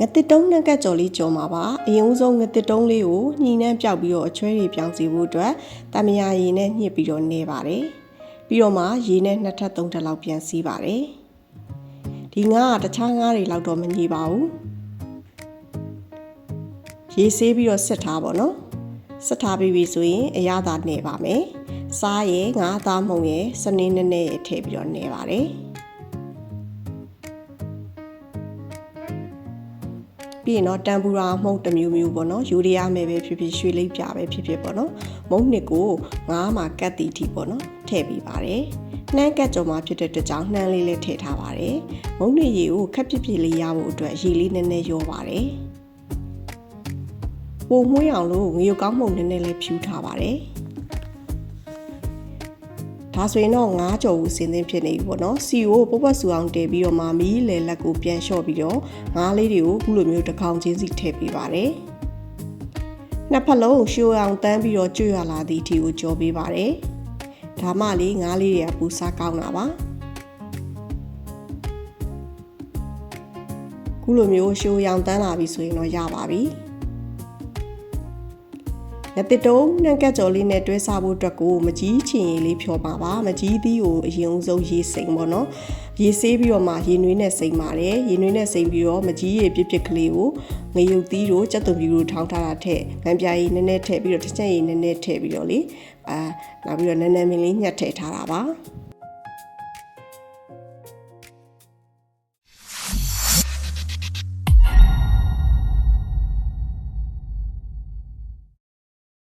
ငတစ်တုံးနှက်ကကြော်လေးကြော်မှာပါအရင်ဦးဆုံးငတစ်တုံးလေးကိုညှိနှမ်းပြောက်ပြီးတော့အချွဲတွေပြောင်းစီဖို့အတွက်တမယာရည်နဲ့ညှစ်ပြီးတော့နေပါတယ်ပြီးတော့မှရေနဲ့2ထပ်3ထပ်လောက်ပြန်စီးပါတယ်ဒီငါးကတခြားငါးတွေလောက်တော့မညှိပါဘူးရေဆေးပြီးတော့စစ်ထားပါတော့စစ်ထားပြီးပြီဆိုရင်အရသာနေပါမယ်စားရယ်ငါးသားမှုံရယ်စနေနည်းနည်းရထည့်ပြီးတော့နေပါတယ်ပြီးရင်တော့တန်ပူရာမှုန့်တစ်မျိုးမျိုးပေါ့နော်ယူရီးယားမယ်ပဲဖြစ်ဖြစ်ရွှေလိပ်ပြပဲဖြစ်ဖြစ်ပေါ့နော်မုန့်နှစ်ကိုငါးမှာကတ်တီတီပေါ့နော်ထည့်ပြီးပါတယ်နှမ်းကတ်ကြော်မှာဖြစ်တဲ့အတွက်ကြောင့်နှမ်းလေးလည်းထည့်ထားပါတယ်မုန့်နှစ်ရေကိုခက်ပြပြလေးရဖို့အတွက်ရေလေးနည်းနည်းရောပါတယ်ပိုမွှေးအောင်လို့ငရုတ်ကောင်းမှုန့်နည်းနည်းလေးဖြူထားပါတယ်ဒါဆိုရင်တော့ငါးကြော်ဦးစင်းသင်းဖြစ်နေပြီပေါ့နော်စီကိုပုတ်ပတ်ဆူအောင်တည်ပြီးတော့မှမီးလေလက်ကိုပြန်လျှော့ပြီးတော့ငါးလေးတွေကိုခုလိုမျိုးတစ်ကောင်ချင်းစီထည့်ပေးပါတယ်နှစ်ဖက်လုံးရှိုးအောင်တန်းပြီးတော့ကျွတ်ရလာသည့်အထိကိုကြော်ပေးပါတယ်ဒါမှလေငါးလေးတွေကပူစားကောင်းတာပါခုလိုမျိုးရှိုးအောင်တန်းလာပြီဆိုရင်တော့ရပါပြီငတစ်တုံးနှံကက်ကြော်လေးနဲ့တွဲစားဖို့အတွက်ကိုမကြီးချင်ရည်လေးဖြောပါပါမကြီးသီးကိုအရင်ဆုံးရေစိမ်ပေါ့နော်ရေဆေးပြီးတော့မှရေနွေးနဲ့စိမ်ပါတယ်ရေနွေးနဲ့စိမ်ပြီးတော့မကြီးရည်ပြစ်ပြစ်ကလေးကိုငရုတ်သီးတို့ကြက်သွန်ဖြူတို့ထောင်းထားတာထည့်ငံပြားရည်နည်းနည်းထည့်ပြီးတော့တစ်ချက်ရည်နည်းနည်းထည့်ပြီးတော့လေနောက်ပြီးတော့နည်းနည်းမင်းလေးညှက်ထည့်ထားတာပါ